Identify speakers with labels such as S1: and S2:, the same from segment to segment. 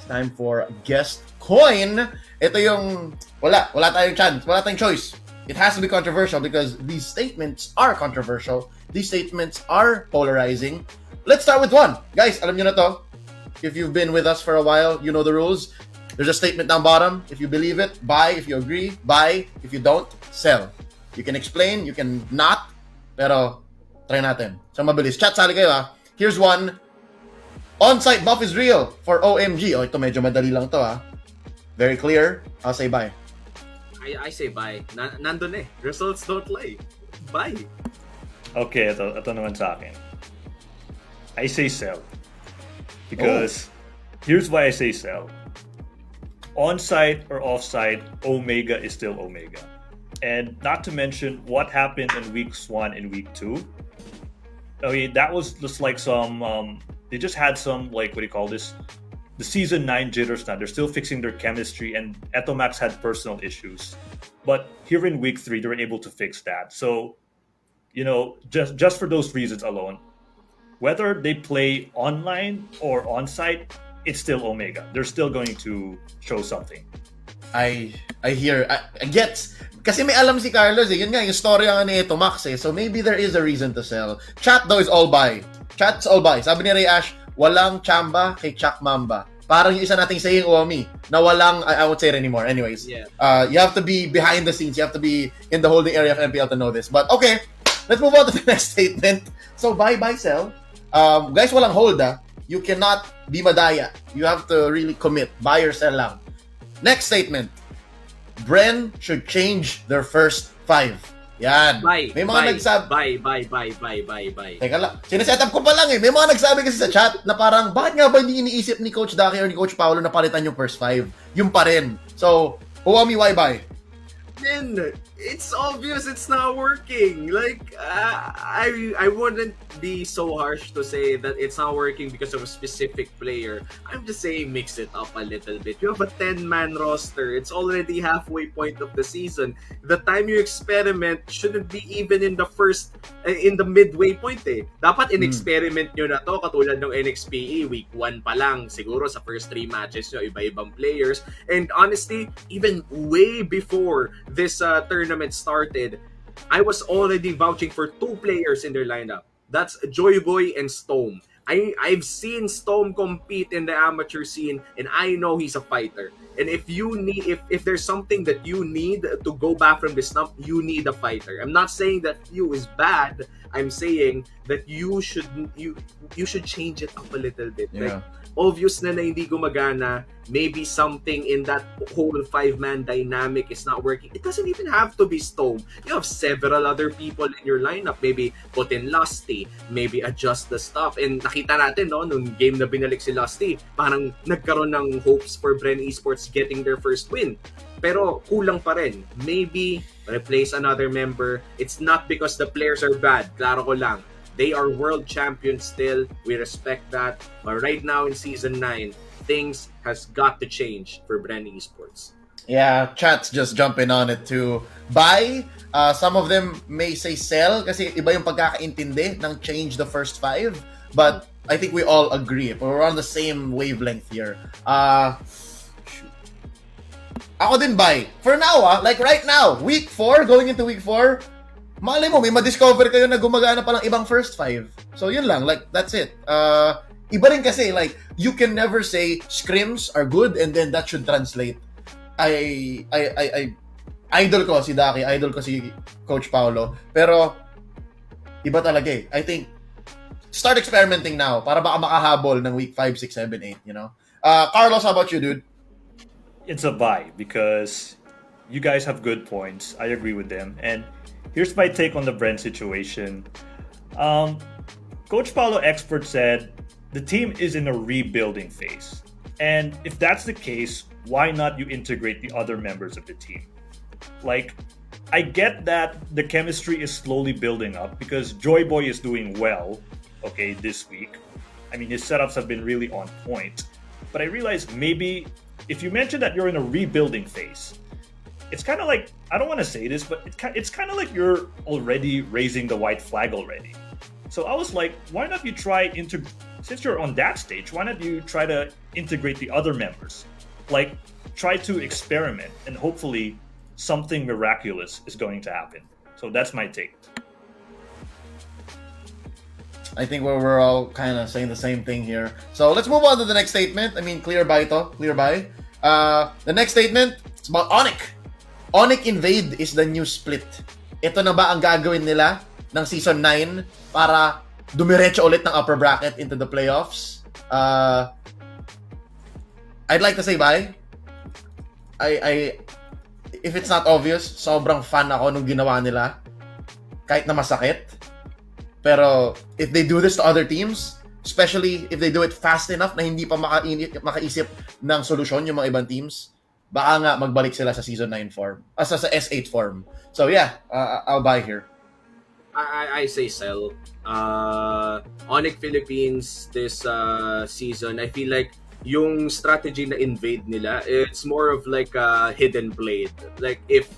S1: time for guest coin. Ito yung wala tayong chance, wala tayong choice. It has to be controversial because these statements are controversial. These statements are polarizing. Let's start with one. Guys, alam nyo na to. If you've been with us for a while, you know the rules. There's a statement down bottom. If you believe it, buy. If you agree, buy. If you don't, sell. You can explain, you can not, pero try natin. So mabilis. Chat, sali kayo ha. Here's one. On-site buff is real for OMG. Oh, ito medyo madali lang to ha. Very clear. I'll say buy.
S2: I say buy. Nandun eh. Results don't lie. Buy.
S3: Okay, ito naman sa akin. I say sell. Because here's why I say sell. On-site or off-site, Omega is still Omega. And not to mention what happened in weeks 1 and week 2. I mean, that was just like some, they just had some, like, what do you call this? The season 9 jitters now. They're still fixing their chemistry, and Etomax had personal issues. But here in week 3, they were able to fix that. So, you know, just for those reasons alone, whether they play online or on-site, it's still Omega. They're still going to show something.
S1: I get. Kasi may alam si Carlos eh. Yun nga, yung story nga ni Tomax eh. So maybe there is a reason to sell. Chat though is all buy. Chat's all buy. Sabi ni Ray Ash, walang chamba kay Chak Mamba. Parang yung isa nating saying, Uwami, na walang, I won't say it anymore. Anyways,
S2: Yeah.
S1: You have to be behind the scenes. You have to be in the holding area of MPL to know this. But okay, let's move on to the next statement. So buy, sell. Guys, walang hold ah. You cannot be madaya. You have to really commit. Buy or sell lang. Next statement. BREN should change their first 5. Yan.
S2: Buy.
S1: May mga
S2: Buy.
S1: Teka lang. Sineset up ko pa lang eh. May mga nagsabi kasi sa chat na parang, bakit nga ba hindi iniisip ni Coach Daki or ni Coach Paolo na palitan yung first 5? Yung pa rin. So, Uwami, why buy?
S2: Then it's obvious it's not working. Like I wouldn't be so harsh to say that it's not working because of a specific player. I'm just saying mix it up a little bit. You have a 10-man roster. It's already halfway point of the season. The time you experiment shouldn't be even in the midway point eh. Dapat in-experiment nyo na to katulad ng NXPE week 1 pa lang. Siguro sa first 3 matches nyo, iba-ibang players. And honestly, even way before this tournament started, I was already vouching for 2 players in their lineup. That's Joy Boy and Stone. I've seen Stone compete in the amateur scene, and I know he's a fighter. And if there's something that you need to go back from this slump, you need a fighter. I'm not saying that Few is bad. I'm saying that you should change it up a little bit.
S1: Yeah.
S2: Like, obvious na hindi gumagana, maybe something in that whole 5-man dynamic is not working. It doesn't even have to be Stone. You have several other people in your lineup. Maybe put in Lusty, maybe adjust the stuff. And nakita natin, no, nung game na binalik si Lusty, parang nagkaroon ng hopes for BREN Esports getting their first win. Pero kulang pa rin. Maybe replace another member. It's not because the players are bad. Klaro ko lang. They are world champions still. We respect that. But right now in Season 9, things has got to change for BREN Esports.
S1: Yeah, chat's just jumping on it to buy. Some of them may say sell kasi iba yung pagkakaintindi ng change the first 5. But I think we all agree. We're on the same wavelength here. Ako din buy. For now, like right now, week 4, going into week 4, malay mo, may ma-discover kayo na gumagana palang ibang first 5. So, yun lang. Like, that's it. Iba rin kasi, like, you can never say scrims are good and then that should translate. I idol ko si Daki, idol ko si Coach Paolo. Pero, iba talaga eh. I think, start experimenting now para baka makahabol ng week 5, 6, 7, 8, you know? Carlos, how about you, dude?
S3: It's a buy because you guys have good points. I agree with them. And here's my take on the BREN situation. Coach Paulo Expert said the team is in a rebuilding phase. And if that's the case, why not you integrate the other members of the team? Like, I get that the chemistry is slowly building up because Joy Boy is doing well, okay, this week. I mean, his setups have been really on point. But I realized maybe if you mention that you're in a rebuilding phase, it's kind of like, I don't want to say this, but it's kind of like you're already raising the white flag already. So I was like, why not you try since you're on that stage, why not you try to integrate the other members? Like, try to experiment, and hopefully something miraculous is going to happen. So that's my take.
S1: I think we're all kind of saying the same thing here. So let's move on to the next statement. I mean, clear by to. Clear by. The next statement, it's about Onic. Onic Invade is the new split. Ito na ba ang gagawin nila ng Season 9 para dumiretso ulit ng upper bracket into the playoffs? I'd like to say bye. If it's not obvious, sobrang fan ako nung ginawa nila. Kahit na masakit. Pero if they do this to other teams, especially if they do it fast enough na hindi pa makaisip ng solusyon yung mga ibang teams, baka nga magbalik sila sa Season 9 form. Sa S8 form. So yeah, I'll buy here.
S2: I say sell. Onic Philippines this season, I feel like yung strategy na invade nila, it's more of like a hidden blade. Like if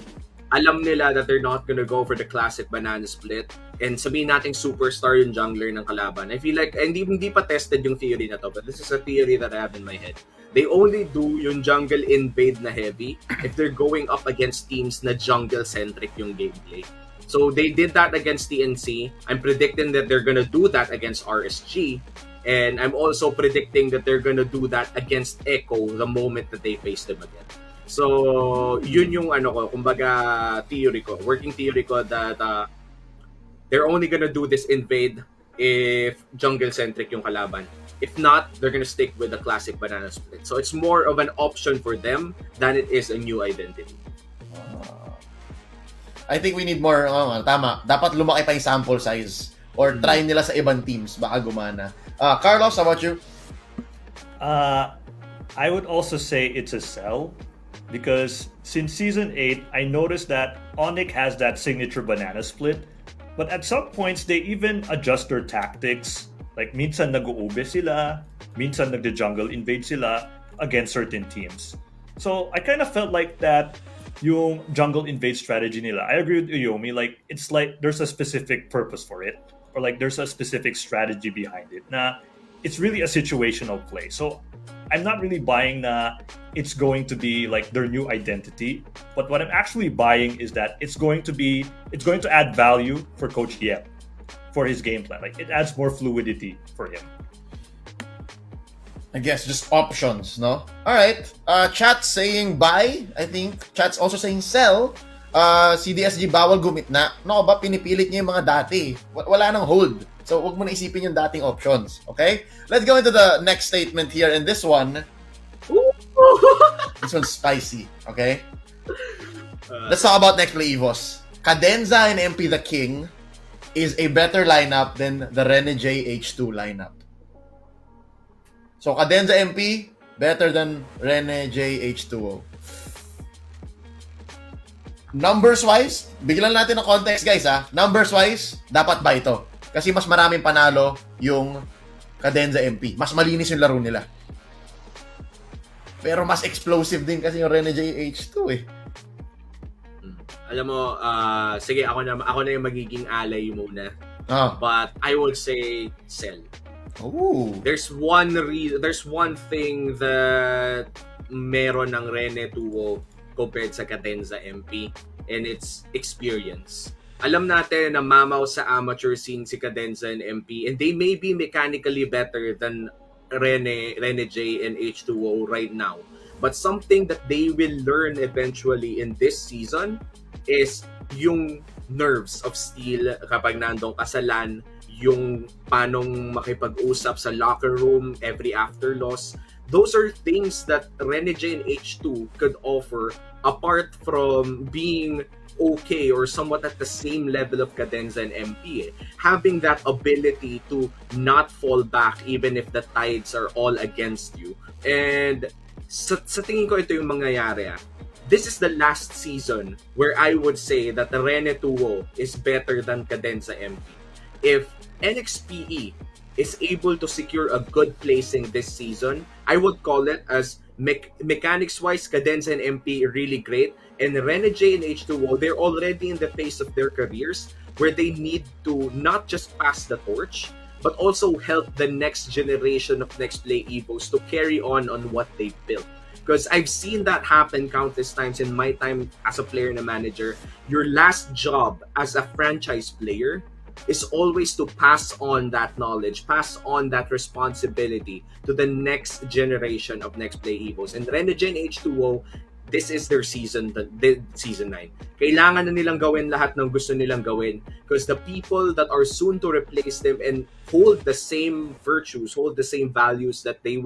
S2: alam nila that they're not gonna go for the classic banana split, and sabihin nating superstar yung jungler ng kalaban, I feel like, hindi pa tested yung theory na to, but this is a theory that I have in my head. They only do yung jungle invade na heavy if they're going up against teams na jungle-centric yung gameplay. So they did that against TNC. I'm predicting that they're gonna do that against RSG. And I'm also predicting that they're gonna do that against Echo the moment that they face them again. So, yun yung kumbaga working theory ko that they're only gonna do this invade if jungle-centric yung kalaban. If not, they're gonna stick with the classic banana split. So, it's more of an option for them than it is a new identity.
S1: I think we need more, tama, dapat lumaki pa yung sample size or try nila sa ibang teams, baka gumana. Carlos, how about you?
S3: I would also say it's a sell. Because since Season 8, I noticed that Onic has that signature banana split. But at some points, they even adjust their tactics. Like, minsan nag-uube sila, minsan nagde-jungle invade sila against certain teams. So, I kind of felt like that yung jungle invade strategy nila. I agree with Uyomi. Like, it's like there's a specific purpose for it. Or like there's a specific strategy behind it. Na it's really a situational play. So, I'm not really buying that it's going to be like their new identity, but what I'm actually buying is that it's going to add value for Coach Yep for his game plan. Like it adds more fluidity for him.
S1: I guess just options, no? All right. Chat's saying buy. I think chat's also saying sell. CDSG bawal gumitna. No ba pinipilit niya yung mga dati? Wala nang hold. So, wag mo na isipin yung dating options. Okay? Let's go into the next statement here. And this one, this one's spicy. Okay? Let's talk about next play Evos. Cadenza and MP the King is a better lineup than the Rene J H2 lineup. So, Cadenza MP, better than Rene J H2O. Numbers-wise, bigyan natin ng context, guys, ha? Numbers-wise, dapat ba ito? Kasi mas maraming panalo yung Cadenza MP. Mas malinis yung laro nila. Pero mas explosive din kasi yung Rene JH2 eh.
S2: Alam mo, sige, ako na yung magiging alay muna.
S1: Ah.
S2: But I would say sell.
S1: Ooh.
S2: There's one thing that meron ng Rene 2 compared sa Cadenza MP, and it's experience. Alam natin na mamaw sa amateur scene si Cadenza and MP, and they may be mechanically better than Rene J and H2O right now. But something that they will learn eventually in this season is yung nerves of steel kapag nandong kasalan, yung panong makipag-usap sa locker room every after loss. Those are things that Rene J and H2 could offer apart from being okay or somewhat at the same level of Cadenza and MP. Having that ability to not fall back even if the tides are all against you. And sa tingin ko ito yung mangyayari. This is the last season where I would say that the Rene 2 is better than Cadenza MP. If NXPE is able to secure a good placing this season, I would call it as mechanics-wise, Cadenza and MP are really great. And Rene J and H2O, they're already in the phase of their careers where they need to not just pass the torch, but also help the next generation of Next Play Evos to carry on what they built. Because I've seen that happen countless times in my time as a player and a manager. Your last job as a franchise player is always to pass on that knowledge, pass on that responsibility to the next generation of Next Play Evos. And Renegen H2O, this is their season 9. Kailangan na nilang gawin lahat ng gusto nilang gawin because the people that are soon to replace them and hold the same virtues, hold the same values that they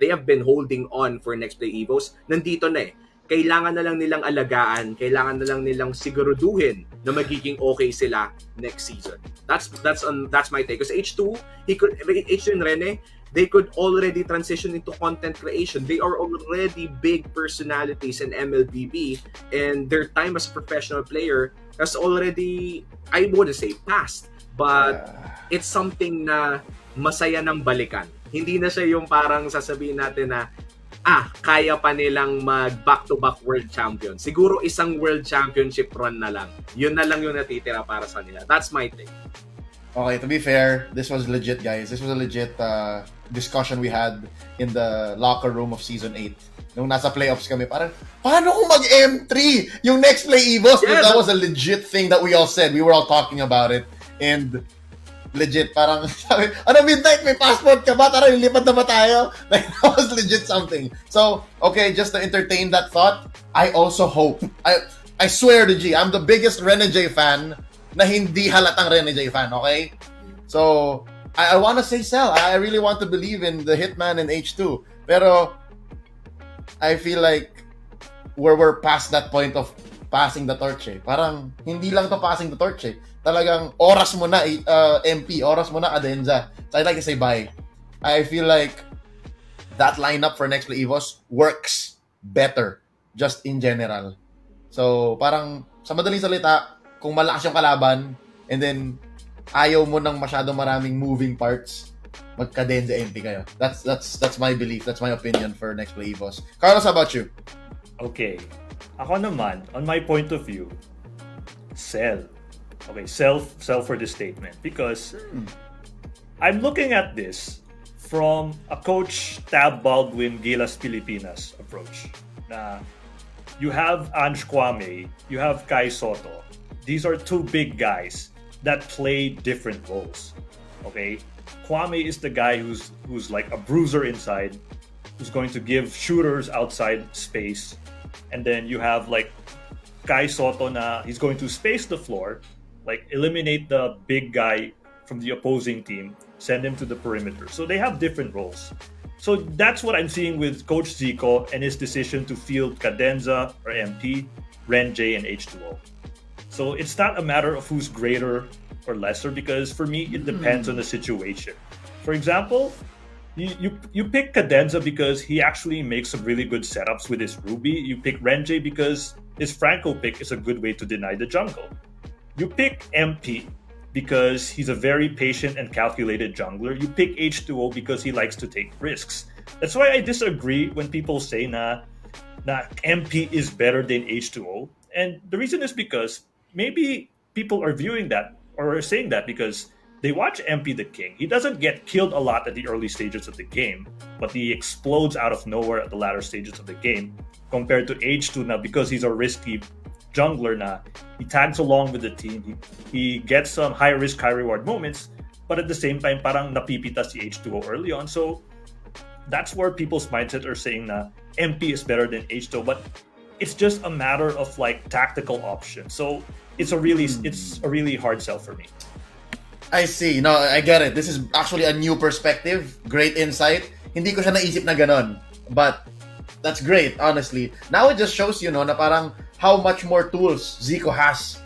S2: have been holding on for Next Play Evos, nandito na eh. Kailangan na lang nilang alagaan, kailangan na lang nilang siguraduhin na magiging okay sila next season. That's my take. Because H2 and Rene, they could already transition into content creation. They are already big personalities in MLBB, and their time as a professional player has already, I wouldn't say passed, but it's something na masaya ng balikan. Hindi na siya yung parang sasabihin natin na kaya pa nilang mag back-to-back world champion. Siguro isang world championship run na lang. Yun na lang yung natitira para sa nila. That's my take.
S1: Okay, to be fair, this was legit, guys. This was a legit discussion we had in the locker room of Season 8. Nung nasa playoffs kami, parang, paano kung mag-M3 yung Next Play Evos? Yeah, that was a legit thing that we all said. We were all talking about it. And legit, parang sabi, midnight, may passport ka ba? Tara, lilipat na ba tayo? Like, that was legit something. So, okay, just to entertain that thought, I also hope, I swear to G, I'm the biggest Renegade fan na hindi halatang Renegade fan, okay? So, I want to say Cell. I really want to believe in the Hitman and H2. Pero, I feel like we're past that point of passing the torch eh. Parang, hindi lang to passing the torch eh. Talagang oras mo na MP, oras mo na Cadenza. So I'd like to say bye. I feel like that lineup for Next Play Evos works better just in general. So parang sa madaling salita, kung malakas yung kalaban and then ayaw mo ng masyadong maraming moving parts, mag-Cadenza MP kayo. That's my belief, that's my opinion for Next Play Evos. Carlos, how about you?
S3: Okay. Ako naman, on my point of view, Cell. Okay, sell for this statement because I'm looking at this from a Coach Tab Baldwin Gilas Pilipinas approach. Na you have Ange Kwame, you have Kai Soto. These are two big guys that play different roles. Okay, Kwame is the guy who's like a bruiser inside, who's going to give shooters outside space, and then you have like Kai Soto na he's going to space the floor. Like eliminate the big guy from the opposing team, send him to the perimeter. So they have different roles. So that's what I'm seeing with Coach Zico and his decision to field Cadenza or MP, Ren J, and H2O. So it's not a matter of who's greater or lesser because for me it depends on the situation. For example, you pick Cadenza because he actually makes some really good setups with his Ruby. You pick Ren J because his Franco pick is a good way to deny the jungle. You pick MP because he's a very patient and calculated jungler. You pick H2O because he likes to take risks. That's why I disagree when people say na MP is better than H2O. And the reason is because maybe people are viewing that or are saying that because they watch MP the King. He doesn't get killed a lot at the early stages of the game, but he explodes out of nowhere at the latter stages of the game compared to H2 now because he's a risky jungler na he tags along with the team. He gets some high risk, high reward moments, but at the same time, parang napipita si H2O early on. So that's where people's mindset are saying na MP is better than H2O, but it's just a matter of like tactical options. So it's a really hard sell for me.
S1: I see. No, I get it. This is actually a new perspective. Great insight. Hindi ko siya naisip na ganon. But that's great, honestly. Now it just shows you na parang how much more tools Zico has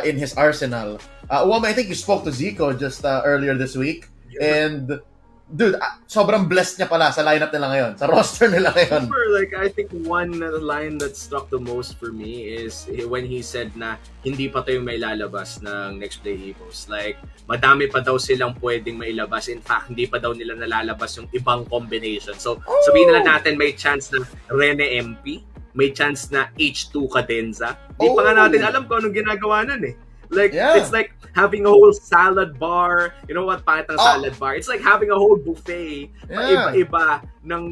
S1: in his arsenal. I think you spoke to Zico just earlier this week. And dude, sobrang blessed niya pala sa lineup nila ngayon, sa roster nila ngayon.
S2: Like, I think one line that struck the most for me is when he said na hindi pa tayo may lalabas ng Next Play Evos. Like, madami pa daw silang pwedeng mailabas. In fact, hindi pa daw nila nalalabas yung ibang combination. So, sabihin na natin may chance na Rene MP, may chance na H2 Cadenza. Di pa nga natin alam kung anong ginagawa nun eh. Like,
S1: Yeah.
S2: it's like having a whole salad bar. You know what? Pangit ang
S1: Oh.
S2: salad bar. It's like having a whole buffet.
S1: Yeah.
S2: Iba-iba ng,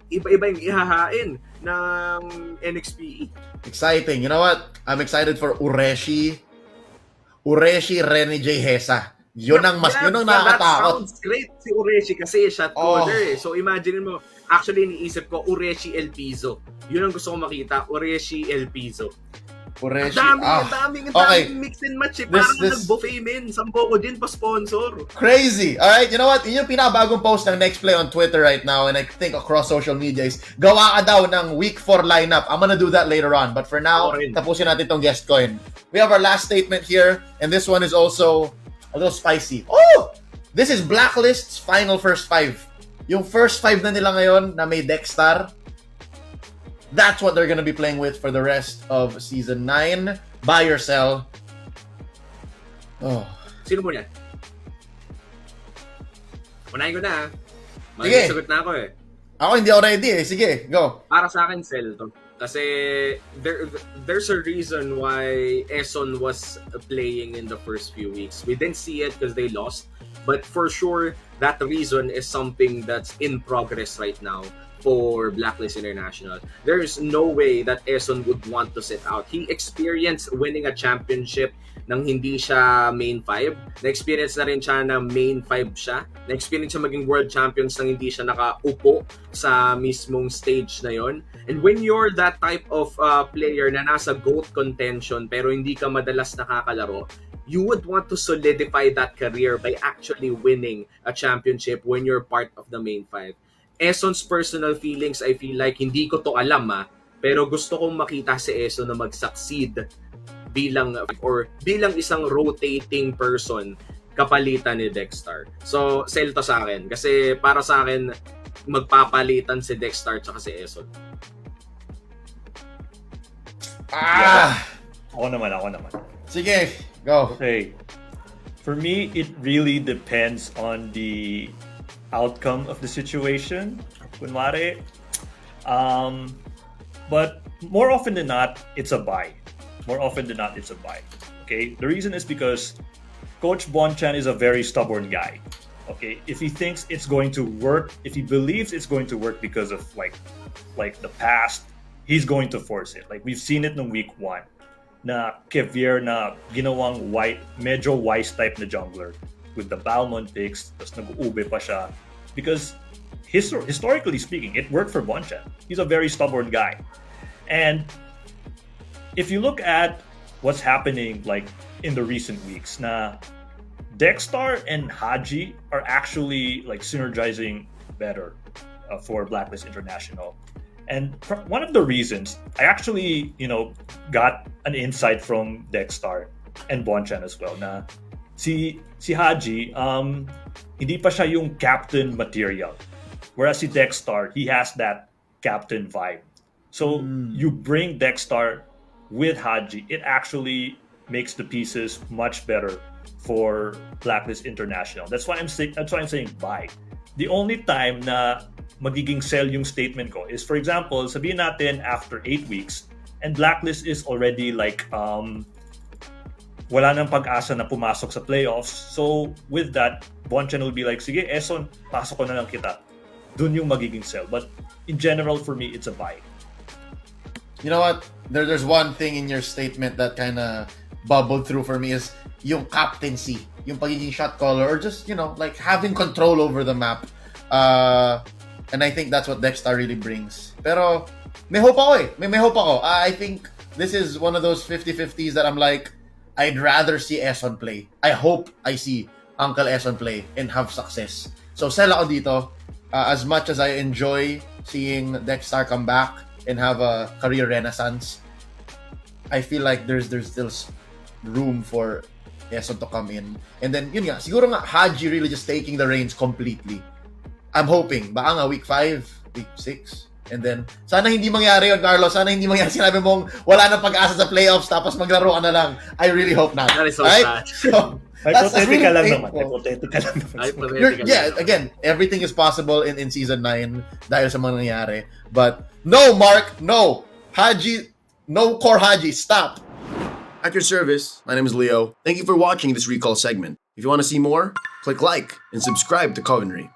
S2: iba-iba yung ihahain ng NXPE.
S1: Exciting. You know what? I'm excited for Ureshi Rene J. Hesa. Yun ang
S2: That
S1: nakakatakot.
S2: sounds great si Ureshi kasi shot
S1: Oh.
S2: caller eh. So imagine mo, actually iniisip ko Ureshi El Piso. Yun ang gusto ko makita, Ureshi El Piso.
S1: Ureshi.
S2: Ang daming
S1: Okay.
S2: mix and match eh.
S1: This-
S2: Parang
S1: this-
S2: nag-buffet men. Sampo ko din pa sponsor.
S1: Crazy. Alright, you know what? Yun yung pinakabagong post ng Next Play on Twitter right now and I think across social media is gawa ka daw ng week 4 lineup. I'm gonna do that later on. But for now,
S2: Ako rin.
S1: tapusin natin tong guest coin. We have our last statement here and this one is also a little spicy. Oh! This is Blacklist's final first 5. Yung first 5 na nila ngayon na may Dexstar, that's what they're gonna be playing with for the rest of Season 9. Buy or sell. Oh.
S2: Sino mo yan? Unahin ko na ha.
S1: Sige.
S2: Sagot na ako eh.
S1: Ako hindi ako ready eh. Sige, go.
S2: Para sa akin, sell to. Kasi there's a reason why Eson was playing in the first few weeks. We didn't see it because they lost. But for sure, that reason is something that's in progress right now for Blacklist International. There's no way that Eson would want to sit out. He experienced winning a championship nang hindi siya main 5. Na-experience na rin siya na main 5 siya. Na-experience siya maging world champions nang hindi siya nakaupo sa mismong stage na yon. And when you're that type of player na nasa GOAT contention pero hindi ka madalas nakakalaro, you would want to solidify that career by actually winning a championship when you're part of the main 5. Eson's personal feelings, I feel like hindi ko to alam pero gusto kong makita si Eson na mag-succeed bilang isang rotating person kapalitan ni Dexstar. So, sell to sa akin kasi para sa akin magpapalitan si Dexstar tsaka si Eson.
S3: Ako naman.
S1: Sige, go.
S3: Okay. For me, it really depends on the outcome of the situation. Kunwari. But more often than not, it's a buy. Okay? The reason is because Coach Bonchan is a very stubborn guy. Okay? If he thinks it's going to work, if he believes it's going to work because of like the past, he's going to force it. Like we've seen it in week 1 na Kevier na ginawang medyo wise type na jungler with the Balmond picks, tapos nag-ube pa siya. Because historically speaking, it worked for Bonchan. He's a very stubborn guy. And if you look at what's happening like in the recent weeks, na Dexstar and Haji are actually like synergizing better for Blacklist International. And one of the reasons, I actually, got an insight from Dexstar and Bonchan as well na si Haji, hindi pa siya yung captain material. Whereas si Dexstar, he has that captain vibe. So you bring Dexstar with Haji, it actually makes the pieces much better for Blacklist International. That's why I'm saying buy. The only time na magiging sell yung statement ko is, for example, sabihin natin after 8 weeks and Blacklist is already like wala nang pag-asa na pumasok sa playoffs. So with that, Bonchan will be like, sige, Eson, pasok ko na lang kita. Dun yung magiging sell. But in general, for me, it's a buy.
S1: You know what? There's one thing in your statement that kind of bubbled through for me is yung captaincy, yung pagiging shot caller, or just, like having control over the map. And I think that's what Dexstar really brings. Pero, may hope ako eh. May hope ako. I think this is one of those 50-50s that I'm like, I'd rather see Eson play. I hope I see Uncle Eson play and have success. So, sell ako dito. As much as I enjoy seeing Dexstar come back and have a career renaissance, I feel like there's still room for Eson to come in. And then, yun nga, siguro nga, Haji really just taking the reins completely. I'm hoping, baka nga week 5, week 6, and then, sana hindi mangyari yun, Carlos. Sana hindi mangyari, sinabi mong wala nang pag-asa sa playoffs, tapos maglaro ka na lang. I really hope not.
S2: That is so
S1: right?
S2: sad.
S1: So,
S3: Hypothetical lang
S1: painful.
S3: naman.
S1: Yeah, again, everything is possible in season 9 dahil sa mga nangyari. But, no, Mark, no. Haji, no core Haji, stop. At your service, my name is Leo. Thank you for watching this recall segment. If you want to see more, click like and subscribe to Covenry.